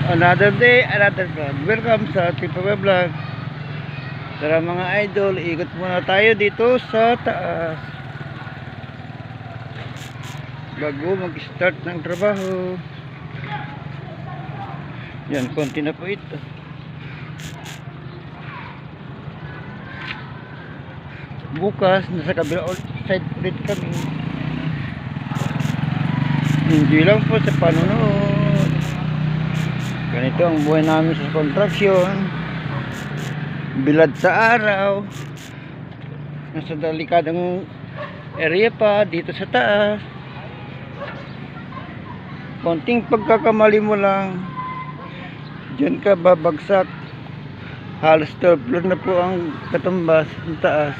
Another day, another vlog. Welcome sa Tipawe Vlog. Tara mga idol, ikot muna tayo dito sa taas bago mag-start ng trabaho. Yan, konti na po ito. Bukas, nasa kabila side ulit kami. Hindi lang po sa panonood. Ganito ang buhay namin sa kontraksyon. Bilad sa araw. Nasa delikadong area pa dito sa taas. Konting pagkakamali mo lang, diyan ka babagsak. Halos 12 floor na po ang katumbas ng taas.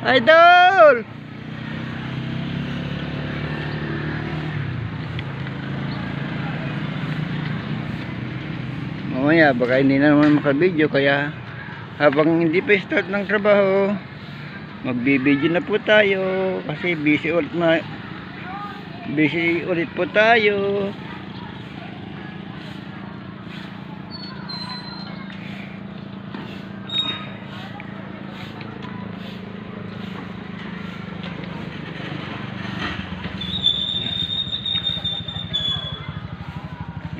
Idol! Mamaya baka hindi na naman makabidyo, kaya habang hindi pa start ng trabaho, magbibidyo na po tayo kasi busy ulit po tayo.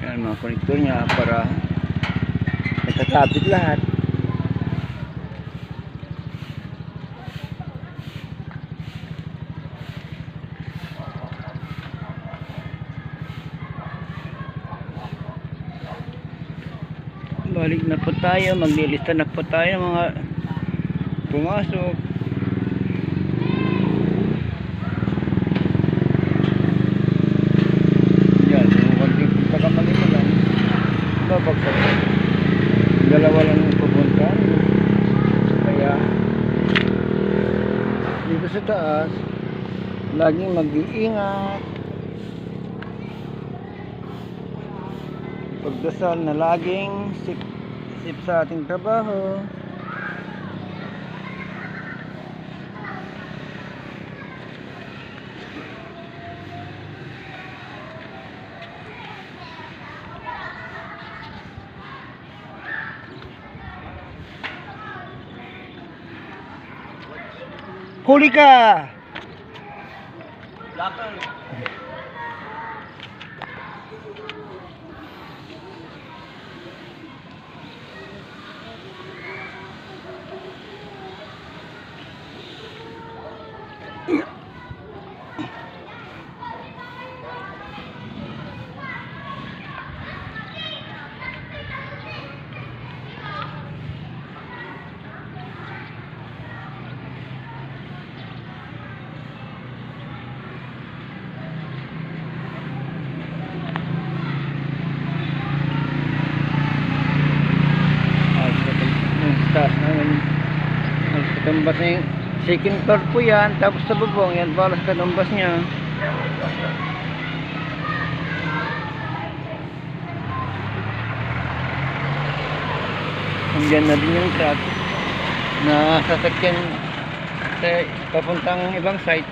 Yan mga konektor niya para nakakabit lahat. Balik na po tayo, maglilista na po tayo ng mga pumasok. Yan, konting pagkakamali mo lang, babagsak. Dalawa lang yung pupunta, kaya dito sa taas laging mag-iingat, pagdasal na laging sip sa ating trabaho. Huli ka! Taas namin katumbas na yung second floor po yan, tapos sa bubong yan para sa katumbas nya. Hanggang na din yung truck na sasakyan sa papuntang ibang site.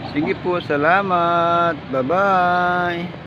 Sige po, salamat. Bye-bye.